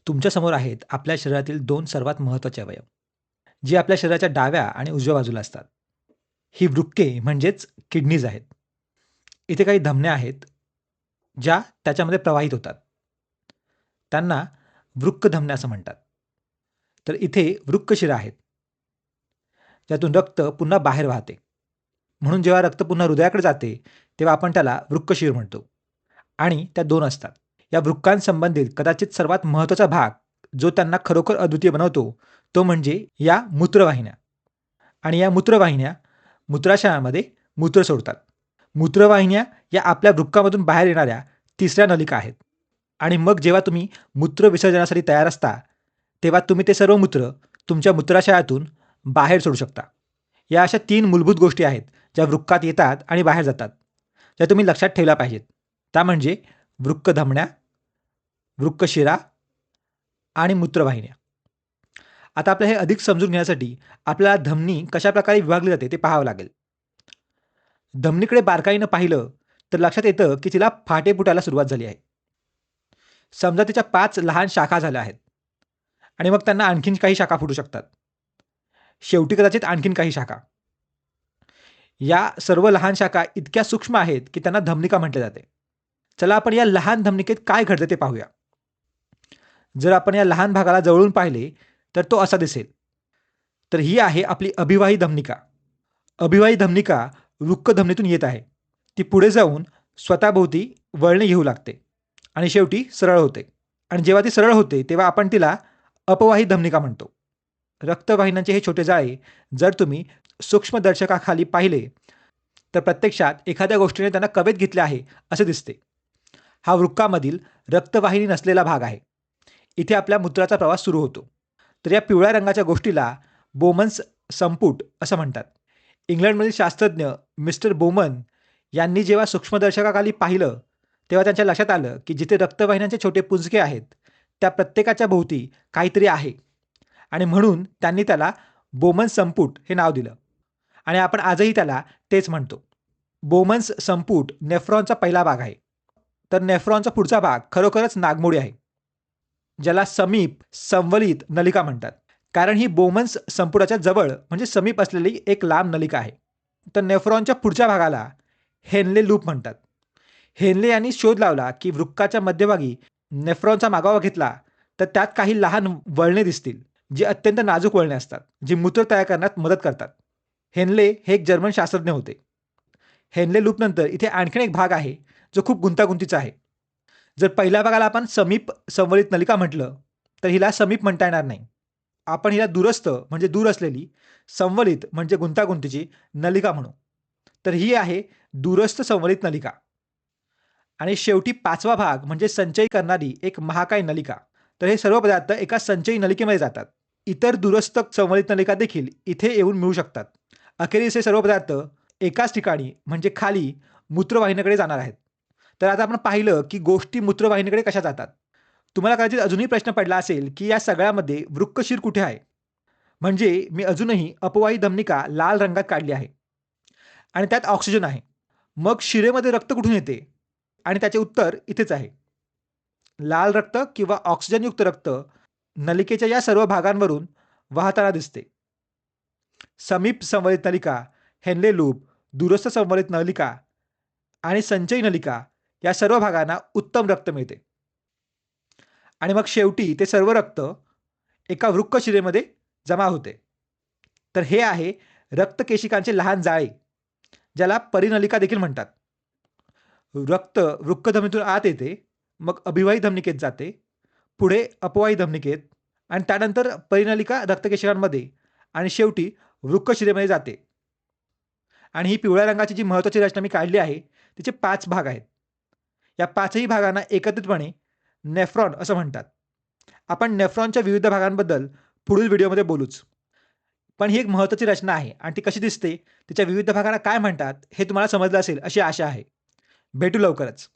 तुमच्यासमोर आहेत आपल्या शरीरातील 2 सर्वात महत्त्वाचे अवयव, जे आपल्या शरीराच्या डाव्या आणि उजव्या बाजूला असतात. ही वृक्के म्हणजेच किडनीज आहेत. इथे काही धमन्या आहेत, ज्या त्याच्यामध्ये प्रवाहित होतात. त्यांना वृक्कधमन्या असं म्हणतात. तर इथे वृक्कशिरा आहेत, ज्यातून रक्त पुन्हा बाहेर वाहते. म्हणून जेव्हा रक्त पुन्हा हृदयाकडे जाते, तेव्हा आपण त्याला वृक्कशीर म्हणतो. आणि त्या 2 असतात. या वृक्कांसंबंधित कदाचित सर्वात महत्त्वाचा भाग, जो त्यांना खरोखर अद्वितीय बनवतो, तो म्हणजे या मूत्रवाहिन्या. आणि या मूत्रवाहिन्या मूत्राशयामध्ये मूत्र सोडतात. मूत्रवाहिन्या या आपल्या वृक्कामधून बाहेर येणाऱ्या तिसऱ्या नलिका आहेत. आणि मग जेव्हा तुम्ही मूत्र विसर्जनासाठी तयार असता, तेव्हा तुम्ही ते सर्व मूत्र तुमच्या मूत्राशयातून बाहेर सोडू शकता. या अशा 3 मूलभूत गोष्टी आहेत, ज्या वृक्कात येतात आणि बाहेर जातात, ज्या तुम्ही लक्षात ठेवल्या पाहिजेत. त्या म्हणजे वृक्कधमन्या, वृक्कशिरा आणि मूत्रवाहिन्या. आता आपल्याला हे अधिक समजून घेण्यासाठी आपल्याला धमनी कशाप्रकारे विभागली जाते ते पाहावं लागेल. धमनीकडे बारकाईनं पाहिलं तर लक्षात येतं की तिला फाटे फुटायला सुरुवात झाली आहे. समजा तिच्या 5 लहान शाखा झाल्या आहेत आणि मग त्यांना आणखीन काही शाखा फुटू शकतात. शेवटी कदाचित आणखीन काही शाखा. या सर्व लहान शाखा इतक्या सूक्ष्म आहेत की त्यांना धमनिका म्हटले जाते. चला आपण या लहान धमनिकेत काय घडते ते पाहूया. जर आपण या लहान भागाला जवळून पाहिले तर तो असा दिसेल. तर ही आहे आपली अभिवाही धमनिका. अभिवाही धमनिका वृक्कधमनीतून येत आहे. ती पुढे जाऊन स्वतःभोवती वळणे घेऊ लागते आणि शेवटी सरळ होते. आणि जेव्हा ती सरळ होते तेव्हा आपण तिला अपवाही धमनिका म्हणतो. रक्तवाहिन्यांचे हे छोटे जाळे जर तुम्ही सूक्ष्मदर्शकाखाली पाहिले तर प्रत्यक्षात एखाद्या गोष्टीने त्यांना कवेत घेतले आहे असे दिसते. हा वृक्कामधील रक्तवाहिनी नसलेला भाग आहे. इथे आपल्या मूत्राचा प्रवास सुरू होतो. तर या पिवळ्या रंगाच्या गोष्टीला बोमन्स संपुट असं म्हणतात. इंग्लंडमधील शास्त्रज्ञ मिस्टर बोमन यांनी जेव्हा सूक्ष्मदर्शकाखाली पाहिलं तेव्हा त्यांच्या लक्षात आलं की जिथे रक्तवाहिन्यांचे छोटे पुंजके आहेत त्या प्रत्येकाच्या भोवती काहीतरी आहे आणि म्हणून त्यांनी त्याला बोमन्स संपुट हे नाव दिलं आणि आपण आजही त्याला तेच म्हणतो. बोमन्स संपुट नेफ्रॉनचा पहिला भाग आहे. तर नेफ्रॉनचा पुढचा भाग खरोखरच नागमोडी आहे, ज्याला समीप संवलित नलिका म्हणतात. कारण ही बोमन्स संपुटाच्या जवळ म्हणजे समीप असलेली एक लांब नलिका आहे. तर नेफ्रॉनच्या पुढच्या भागाला हेनले लूप म्हणतात. हेनले यांनी शोध लावला की वृक्काच्या मध्यभागी नेफ्रॉनचा मागोवा घेतला तर त्यात काही लहान वळणे दिसतील, जी अत्यंत नाजूक वळणे असतात, जी मूत्र तयार करण्यात मदत करतात. हेनले हे एक जर्मन शास्त्रज्ञ होते. हेनले लूपनंतर इथे आणखीन एक भाग आहे जो खूप गुंतागुंतीचा आहे. जर पहिल्या भागाला आपण समीप संवलित नलिका म्हटलं तर हिला समीप म्हणता येणार नाही. आपण हिला दूरस्थ म्हणजे दूर असलेली, संवलित म्हणजे गुंतागुंतीची नलिका म्हणू. तर ही आहे दूरस्थ संवलित नलिका. आणि शेवटी 5वा भाग म्हणजे संचयी करणारी एक महाकाय नलिका. तर हे सर्व पदार्थ एका संचयी नलिकेमध्ये जातात. इतर दूरस्थ संवलित नलिका देखील इथे येऊन मिळू शकतात. अखेरीस हे सर्व पदार्थ एकाच ठिकाणी म्हणजे खाली मूत्रवाहिनीकडे जाणार आहेत. तर आता आपण पाहिलं की गोष्टी मूत्रवाहिनीकडे कशा जातात. तुम्हाला कदाचित अजूनही प्रश्न पडला असेल की या सगळ्यामध्ये वृक्कशीर कुठे आहे. म्हणजे मी अजूनही अपवाही धमनिका लाल रंगात काढली आहे आणि त्यात ऑक्सिजन आहे. मग शिरेमध्ये रक्त कुठून येते आणि त्याचे उत्तर इथेच आहे. लाल रक्त किंवा ऑक्सिजनयुक्त रक्त नलिकेच्या या सर्व भागांवरून वाहताना दिसते. समीप संवलित नलिका, हेनले लूप, दूरस्थ संवलित नलिका आणि संचयी नलिका या सर्व भागांना उत्तम रक्त मिळते. आणि मग शेवटी ते सर्व रक्त एका वृक्कशिरेमध्ये जमा होते. तर हे आहे रक्तकेशिकांचे लहान जाळे, ज्याला परिनलिका देखील म्हणतात. रक्त वृक्कधमनीतून आत येते, मग अभिवाही धमनिकेत जाते, पुढे अपवाही धमनिकेत आणि त्यानंतर परिनलिका रक्तकेशिकांमध्ये आणि शेवटी वृक्कशिरेमध्ये जाते. आणि ही पिवळ्या रंगाची जी महत्त्वाची रचना मी काढली आहे तिचे 5 भाग आहेत. या 5ही भागांना एकत्रितपणे नेफ्रॉन असं म्हणतात. आपण नेफ्रॉनच्या विविध भागांबद्दल पुढील व्हिडिओमध्ये बोलूच. पण ही एक महत्त्वाची रचना आहे आणि ती कशी दिसते, तिच्या विविध भागांना काय म्हणतात हे तुम्हाला समजलं असेल अशी आशा आहे. भेटू लवकरच.